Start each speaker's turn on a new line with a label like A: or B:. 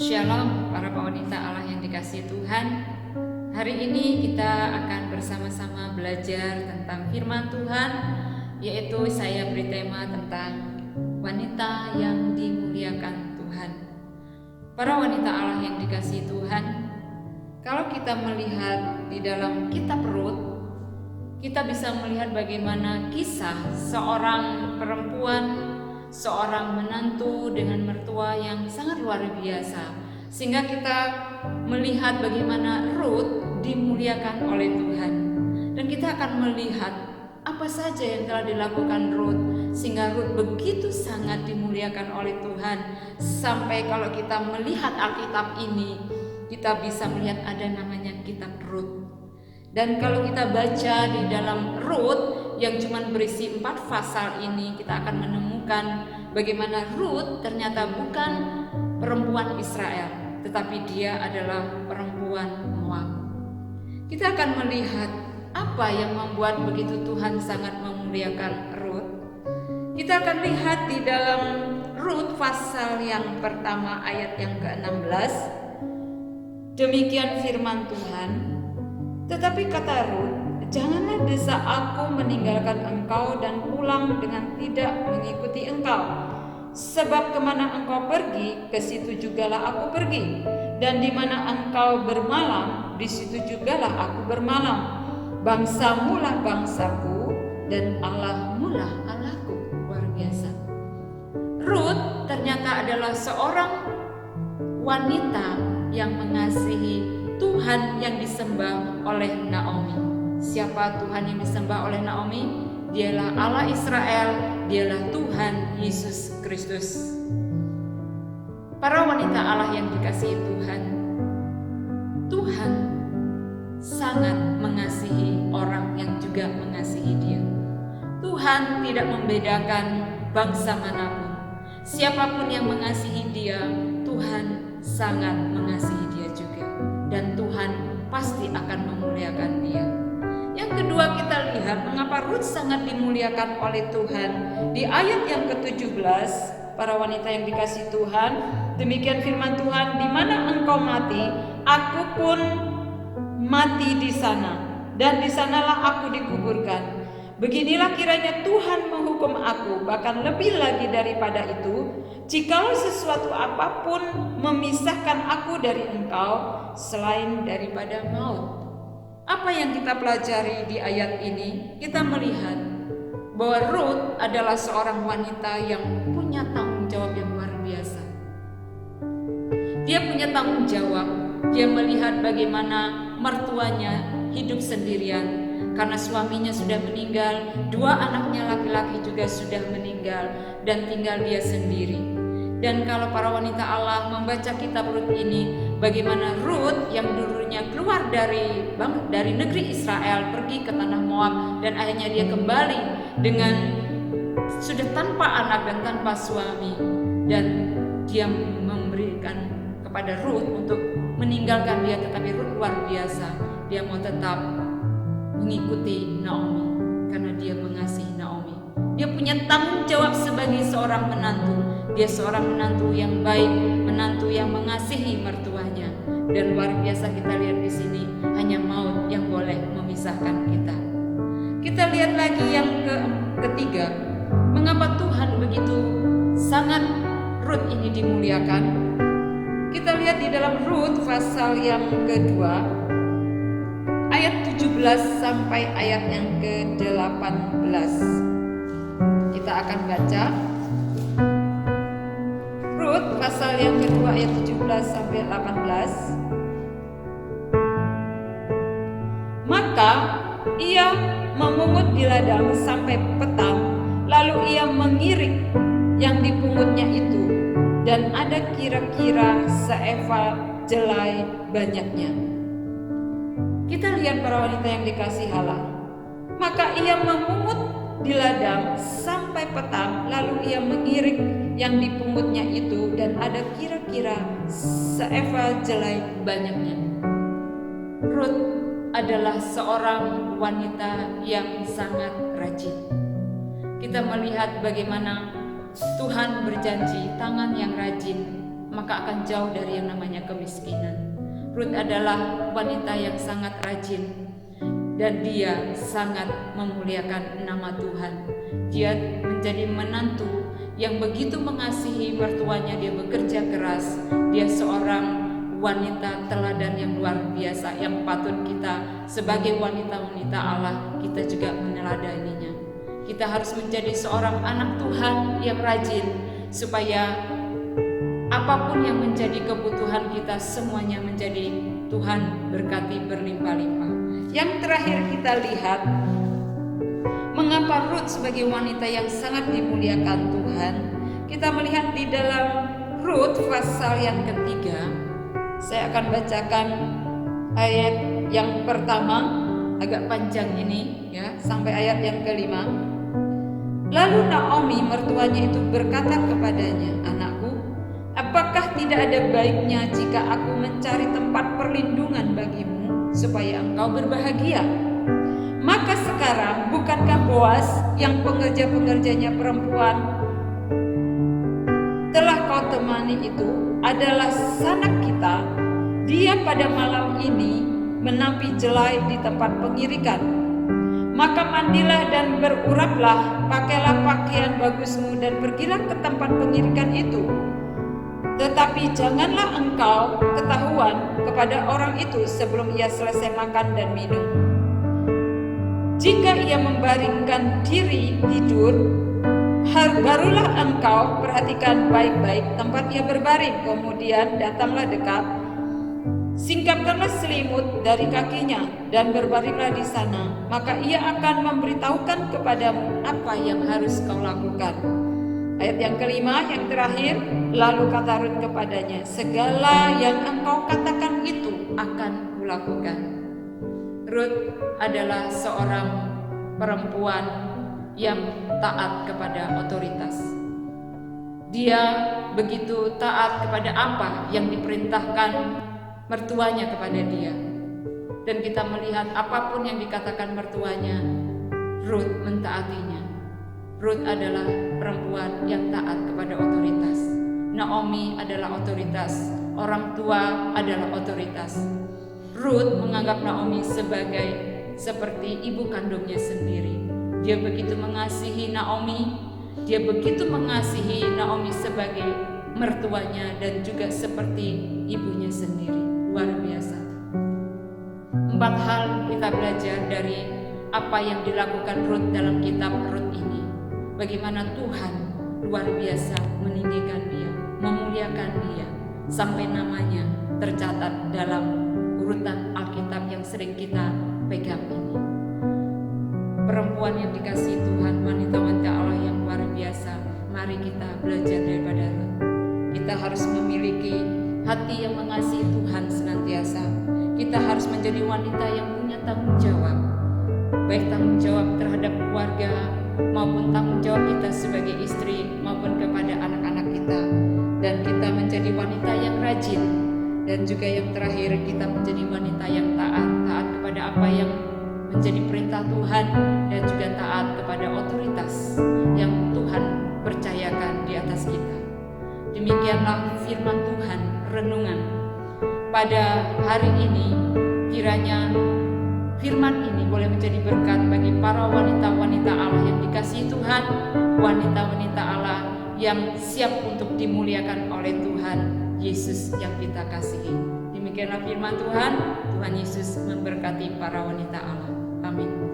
A: Shalom para wanita Allah yang dikasihi Tuhan. Hari ini kita akan bersama-sama belajar tentang firman Tuhan, yaitu saya beri tema tentang wanita yang dimuliakan Tuhan. Para wanita Allah yang dikasihi Tuhan, kalau kita melihat di dalam kitab Rut, kita bisa melihat bagaimana kisah seorang perempuan, seorang menantu dengan mertua yang sangat luar biasa, sehingga kita melihat bagaimana Rut dimuliakan oleh Tuhan. Dan kita akan melihat apa saja yang telah dilakukan Rut sehingga Rut begitu sangat dimuliakan oleh Tuhan. Sampai kalau kita melihat Alkitab ini, kita bisa melihat ada namanya kitab Rut. Dan kalau kita baca di dalam Rut yang cuma berisi 4 pasal ini, kita akan menemukan bagaimana Rut ternyata bukan perempuan Israel, tetapi dia adalah perempuan Moab. Kita akan melihat apa yang membuat begitu Tuhan sangat memuliakan Rut. Kita akan lihat di dalam Rut pasal yang pertama ayat yang ke-16. Demikian firman Tuhan. Tetapi kata Rut, janganlah desa aku meninggalkan engkau dan pulang dengan tidak mengikuti engkau. Sebab kemana engkau pergi, ke situ jugalah aku pergi. Dan di mana engkau bermalam, di situ jugalah aku bermalam. Bangsamu lah bangsaku, dan Allahmu lah Allahku. Luar biasa. Rut ternyata adalah seorang wanita yang mengasihi Tuhan yang disembah oleh Naomi. Siapa Tuhan yang disembah oleh Naomi? Dialah Allah Israel, dialah Tuhan Yesus Kristus. Para wanita Allah yang dikasihi Tuhan, Tuhan sangat mengasihi orang yang juga mengasihi Dia. Tuhan tidak membedakan bangsa manapun. Siapapun yang mengasihi Dia, Tuhan sangat mengasihi Dia juga. Dan Tuhan pasti akan memuliakan dia. Yang kedua, kita lihat mengapa Rut sangat dimuliakan oleh Tuhan. Di ayat yang ke-17, para wanita yang dikasihi Tuhan, demikian firman Tuhan, di mana engkau mati, aku pun mati di sana, dan di sanalah aku dikuburkan. Beginilah kiranya Tuhan menghukum aku, bahkan lebih lagi daripada itu, jikalau sesuatu apapun memisahkan aku dari engkau selain daripada maut. Apa yang kita pelajari di ayat ini? Kita melihat bahwa Rut adalah seorang wanita yang punya tanggung jawab yang luar biasa. Dia punya tanggung jawab. Dia melihat bagaimana mertuanya hidup sendirian karena suaminya sudah meninggal, 2 anaknya laki-laki juga sudah meninggal, dan tinggal dia sendiri. Dan kalau para wanita Allah membaca kitab Rut ini, bagaimana Rut yang dulunya keluar dari negeri Israel pergi ke tanah Moab, dan akhirnya dia kembali dengan sudah tanpa anak dan tanpa suami, dan dia memberikan kepada Rut untuk meninggalkan dia. Tetapi Rut luar biasa, dia mau tetap mengikuti Naomi karena dia mengasihi Naomi. Dia punya tanggung jawab sebagai seorang menantu. Dia seorang menantu yang baik, menantu yang mengasihi mertuanya. Dan luar biasa kita lihat di sini, hanya maut yang boleh memisahkan kita. Kita lihat lagi yang ketiga, mengapa Tuhan begitu sangat Rut ini dimuliakan. Kita lihat di dalam Rut pasal yang kedua, ayat 17 sampai ayat yang ke-18. Kita akan baca Rut pasal yang kedua ayat 17 sampai 18. Maka ia memungut di ladang sampai petang, lalu ia mengirik yang dipungutnya itu, dan ada kira-kira seeva jelai banyaknya. Kita lihat para wanita yang dikasihi Allah. Maka ia memungut di ladang sampai petang, lalu ia mengirik yang dipungutnya itu, dan ada kira-kira seeva jelai banyaknya. Rut adalah seorang wanita yang sangat rajin. Kita melihat bagaimana Tuhan berjanji tangan yang rajin maka akan jauh dari yang namanya kemiskinan. Rut adalah wanita yang sangat rajin dan dia sangat memuliakan nama Tuhan. Dia menjadi menantu yang begitu mengasihi mertuanya. Dia bekerja keras. Dia seorang wanita teladan yang luar biasa, yang patut kita sebagai wanita-wanita Allah, kita juga meneladaninya. Kita harus menjadi seorang anak Tuhan yang rajin, supaya apapun yang menjadi kebutuhan kita, semuanya menjadi Tuhan berkati berlimpah-limpah. Yang terakhir kita lihat, mengapa Rut sebagai wanita yang sangat dimuliakan Tuhan. Kita melihat di dalam Rut pasal yang ketiga. Saya akan bacakan ayat yang pertama, agak panjang ini ya, sampai ayat yang kelima. Lalu Naomi mertuanya itu berkata kepadanya, "Anakku, apakah tidak ada baiknya jika aku mencari tempat perlindungan bagimu supaya engkau berbahagia? Maka sekarang bukankah Boas yang pengerja-pengerjanya perempuan telah kau temani itu adalah sanak kita? Dia pada malam ini menapi jelai di tempat pengirikan. Maka mandilah dan beruraplah, pakailah pakaian bagusmu dan pergilah ke tempat pengirikan itu. Tetapi janganlah engkau ketahuan kepada orang itu sebelum ia selesai makan dan minum. Jika ia membaringkan diri tidur, barulah engkau perhatikan baik-baik tempat ia berbaring. Kemudian datanglah dekat, singkapkanlah selimut dari kakinya dan berbaringlah di sana. Maka ia akan memberitahukan kepadamu apa yang harus kau lakukan." Ayat yang kelima, yang terakhir, lalu kata Rut kepadanya, "Segala yang engkau katakan itu akan kulakukan." Rut adalah seorang perempuan yang taat kepada otoritas. Dia begitu taat kepada apa yang diperintahkan mertuanya kepada dia. Dan kita melihat apapun yang dikatakan mertuanya, Rut mentaatinya. Rut adalah perempuan yang taat kepada otoritas. Naomi adalah otoritas, orang tua adalah otoritas. Rut menganggap Naomi seperti ibu kandungnya sendiri. Dia begitu mengasihi Naomi, dia begitu mengasihi Naomi sebagai mertuanya dan juga seperti ibunya sendiri. Luar biasa. 4 hal kita belajar dari apa yang dilakukan Rut dalam kitab Rut ini. Bagaimana Tuhan luar biasa meninggikan dia, memuliakan dia, sampai namanya tercatat dalam urutan Alkitab yang sering kita pegang ini. Perempuan yang dikasihi Tuhan, wanita-wanita Allah yang luar biasa. Mari kita belajar daripada Rut. Kita harus memiliki hati yang mengasihi Tuhan senantiasa. Kita harus menjadi wanita yang punya tanggung jawab, baik tanggung jawab terhadap keluarga maupun tanggung jawab kita sebagai istri maupun kepada anak-anak kita. Dan kita menjadi wanita yang rajin. Dan juga yang terakhir, kita menjadi wanita yang taat kepada apa yang menjadi perintah Tuhan, dan juga taat kepada otoritas yang Tuhan percayakan di atas kita. Demikianlah firman Tuhan renungan pada hari ini. Kiranya firman ini boleh menjadi berkat bagi para wanita-wanita Allah yang dikasihi Tuhan, wanita-wanita Allah yang siap untuk dimuliakan oleh Tuhan Yesus yang kita kasihi. Demikianlah firman Tuhan. Tuhan Yesus memberkati para wanita Allah. Amin.